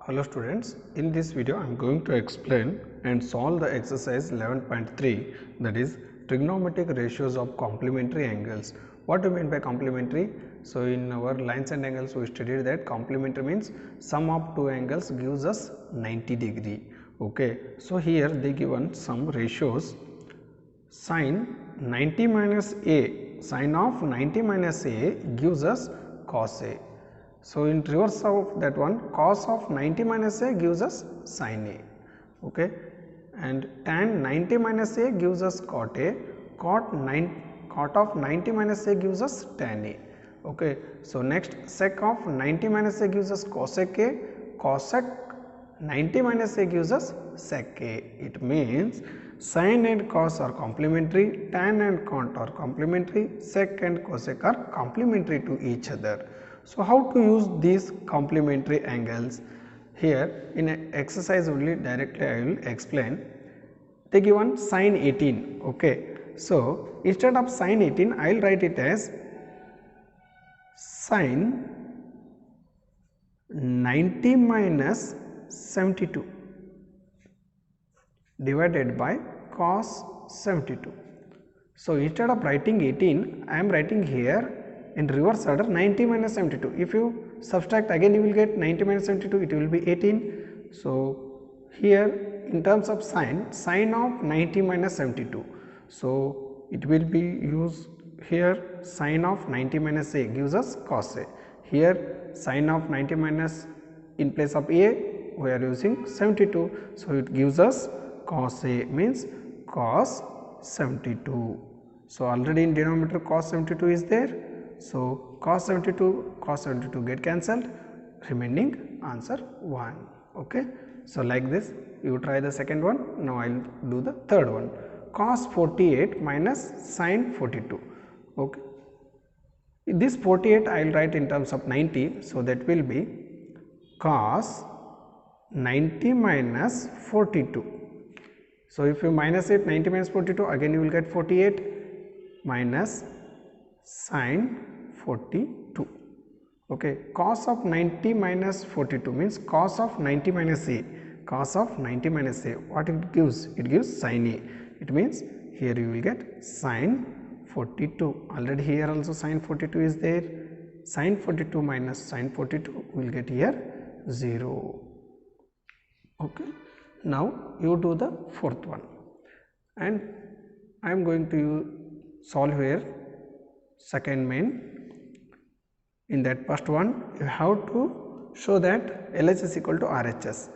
Hello students, in this video I am going to explain and solve the exercise 11.3, that is trigonometric ratios of complementary angles. What do you mean by complementary? So in our lines and angles we studied that complementary means sum of two angles gives us 90 degree. Okay, so here they given some ratios. Sin 90 minus a, sin of 90 minus a gives us cos a. So in reverse of that one, cos of 90 minus a gives us sin a, okay, and tan 90 minus a gives us cot a, cot of 90 minus a gives us tan a, okay. So next, sec of 90 minus a gives us cosec a, cosec 90 minus a gives us sec a. It means sin and cos are complementary, tan and cot are complementary, sec and cosec are complementary to each other. So how to use these complementary angles? Here in exercise only directly I will explain. They given sin 18, okay. So instead of sin 18 I will write it as sin 90 minus 72 divided by cos 72. So instead of writing 18 I am writing here in reverse order 90 minus 72. If you subtract again you will get 90 minus 72, it will be 18. So here in terms of sin of 90 minus 72. So it will be used here sin of 90 minus a gives us cos a. Here sin of 90 minus in place of a we are using 72. So it gives us cos a means cos 72. So already in denominator cos 72 is there. So cos 72 get cancelled, remaining answer 1. Okay. So like this you try the second one. Now I will do the third one. Cos 48 minus sin 42. Okay. This 48 I will write in terms of 90. So that will be cos 90 minus 42. So if you minus it 90 minus 42, again you will get 48 minus sin 42. Okay, cos of 90 minus 42 means cos of 90 minus a, cos of 90 minus a, what it gives? It gives sin a. It means here you will get sin 42. Already here also sin 42 is there. Sin 42 minus sin 42 will get here 0. Okay. Now you do the fourth one, and I am going to solve here second main. In that first one you have to show that LHS is equal to RHS.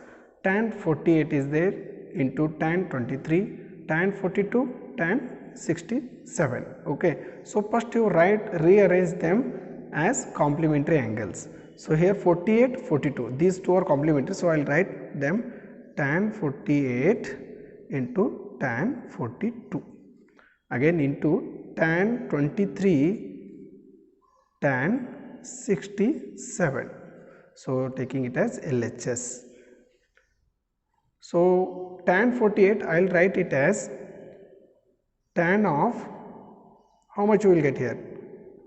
Tan 48 is there into tan 23, tan 42, tan 67. Okay. So first you rearrange them as complementary angles. So here 48, 42, these two are complementary. So I will write them tan 48 into tan 42, again into tan 23 tan 67. So taking it as LHS. So tan 48 I will write it as tan of, how much you will get here?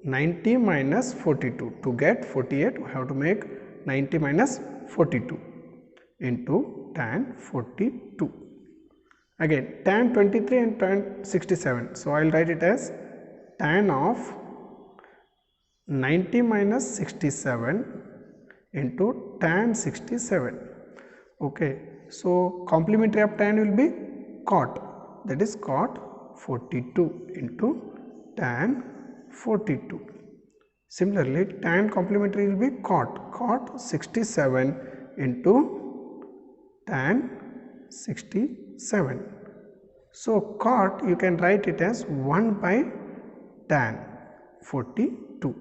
90 minus 42. To get 48 we have to make 90 minus 42 into tan 42. Again tan 23 and tan 67. So I will write it as tan of 90 minus 67 into tan 67. Okay. So complementary of tan will be cot, that is cot 42 into tan 42. Similarly tan complementary will be cot 67 into tan 67. So cot you can write it as 1 by tan 42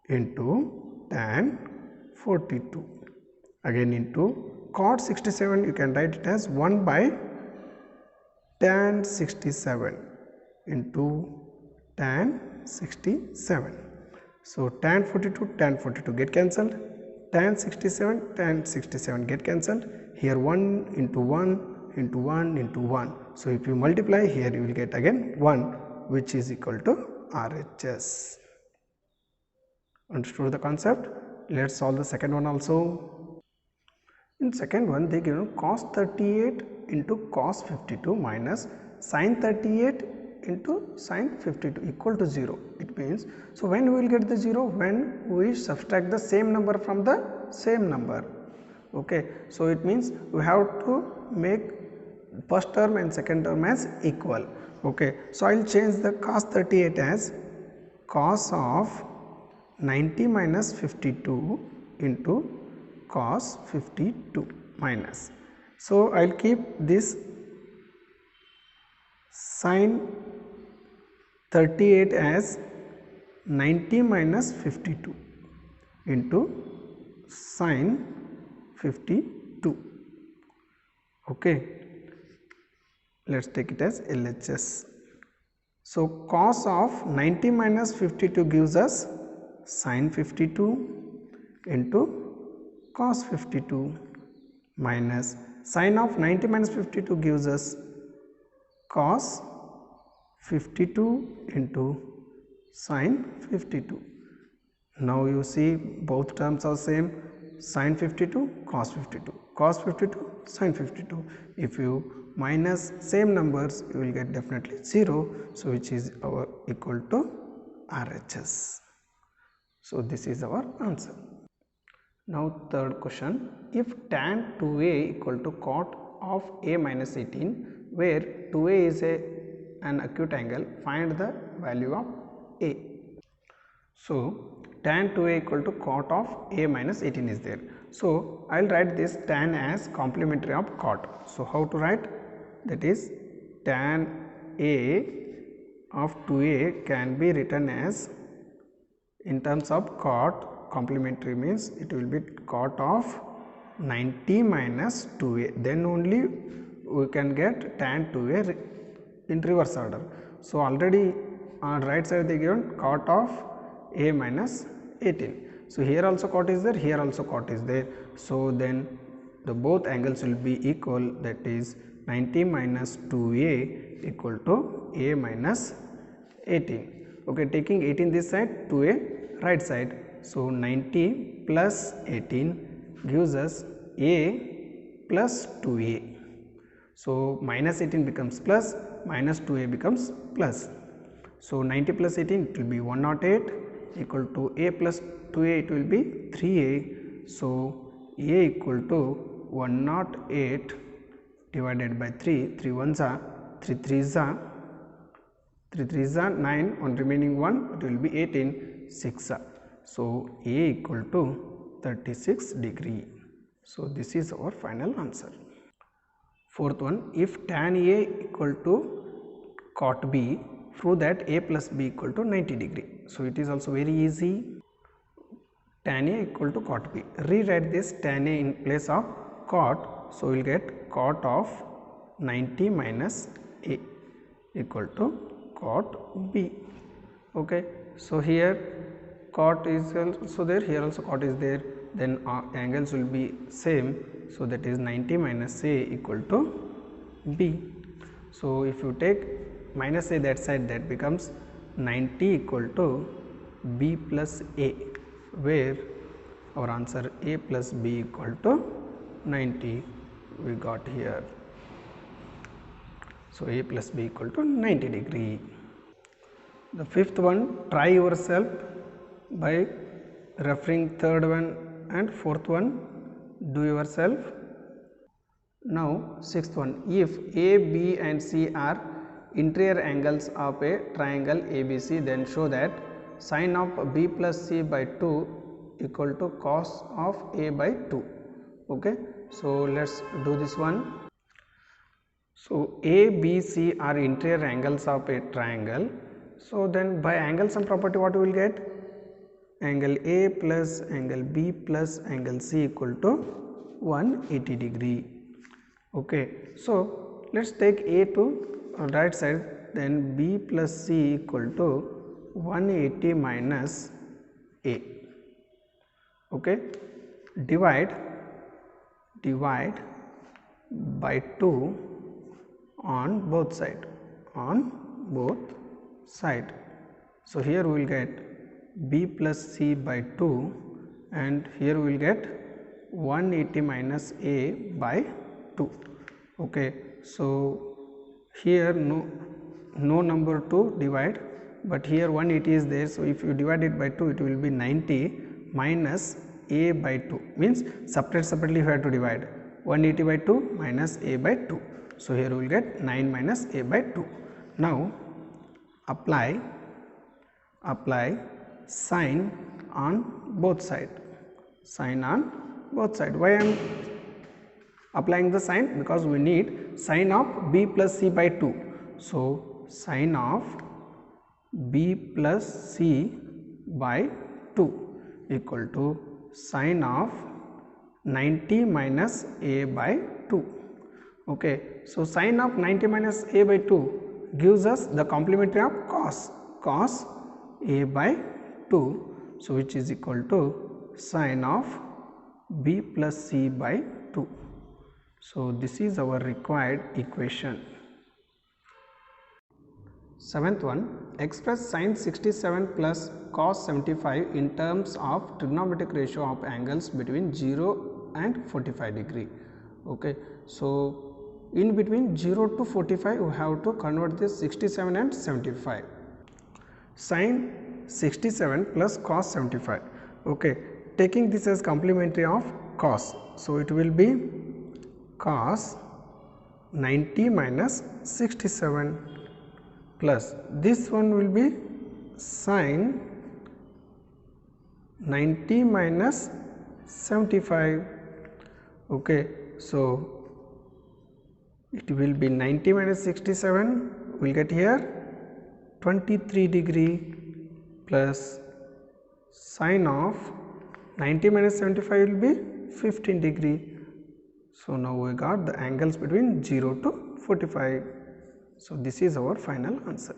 into tan 42. Again into cot 67 you can write it as 1 by tan 67 into tan 67. So tan 42 get cancelled, tan 67 get cancelled. Here 1 into 1 into 1 into 1. So if you multiply here you will get again 1, which is equal to RHS. Understood the concept? Let's solve the second one also. In second one, they given cos 38 into cos 52 minus sin 38 into sin 52 equal to 0. It means, so when we will get the 0? When we subtract the same number from the same number. Okay, so it means we have to make first term and second term as equal. Okay, so I will change the cos 38 as cos of 90 minus 52 into cos 52 minus. So I will keep this sin 38 as 90 minus 52 into sin 52. Okay, let's take it as LHS. So cos of 90 minus 52 gives us sin 52 into cos 52 minus sin of 90 minus 52 gives us cos 52 into sin 52. Now you see both terms are same, sin 52 cos 52, cos 52 sin 52. If you minus same numbers, you will get definitely 0, so which is our equal to RHS. So this is our answer. Now third question, if tan 2a equal to cot of a minus 18, where 2a is an acute angle, find the value of a. So tan 2a equal to cot of a minus 18 is there. So I will write this tan as complementary of cot. So how to write? That is tan a of 2a can be written as, in terms of cot, complementary means it will be cot of 90 minus 2a, then only we can get tan 2a in reverse order. So already on right side they given cot of a minus 18. So here also cot is there, here also cot is there. So then the both angles will be equal, that is 90 minus 2a equal to a minus 18. Okay, taking 18 this side, 2a right side. So 90 plus 18 gives us a plus 2a. So minus 18 becomes plus, minus 2a becomes plus. So 90 plus 18 it will be 108 equal to a plus 2a, it will be 3a. So a equal to 108 divided by 3, 3 ones are 3 3s are 3 3s are 9, on remaining 1 it will be 18, 6 are. So a equal to 36 degree. So this is our final answer. Fourth one, if tan a equal to cot b, prove that a plus b equal to 90 degree. So it is also very easy. Tan a equal to cot b. Rewrite this tan a in place of cot. So we will get cot of 90 minus a equal to cot b. Okay. So here cot is also there, here also cot is there, then angles will be same. So that is 90 minus a equal to b. So if you take minus a that side, that becomes 90 equal to b plus a, where our answer a plus b equal to 90 we got here. So a plus b equal to 90 degree. The fifth one, try yourself by referring third one and fourth one, do yourself. Now sixth one, if a, b and c are interior angles of a triangle ABC, then show that sin of b plus c by 2 equal to cos of a by 2. Okay, so let's do this one. So a, b, c are interior angles of a triangle. So then by angle sum property, what we will get? Angle A plus angle B plus angle C equal to 180 degree. Okay, so let's take A to right side, then B plus C equal to 180 minus A. Okay, divide by 2 on both side, So here we will get b plus c by 2 and here we will get 180 minus a by 2. Okay, so here no number to divide, but here 180 is there, so if you divide it by 2 it will be 90 minus a by 2, means separately you have to divide 180 by 2 minus a by 2. So here we will get 9 minus a by 2. Now apply sign on both sides. Sign on both sides. Why I am applying the sign? Because we need sign of b plus c by 2. So sign of b plus c by 2 equal to sign of 90 minus a by 2. Okay, so sign of 90 minus a by 2 gives us the complementary of cos a by 2, so which is equal to sin of b plus c by 2. So this is our required equation. Seventh one, express sin 67 plus cos 75 in terms of trigonometric ratio of angles between 0 and 45 degree. Okay, so in between 0 to 45 we have to convert this 67 and 75. Sin 67 plus cos 75. Okay, taking this as complementary of cos, so it will be cos 90 minus 67 plus this one will be sin 90 minus 75. Okay, so it will be 90 minus 67, we will get here 23 degree plus sin of 90 minus 75 will be 15 degree. So now we got the angles between 0 to 45. So this is our final answer.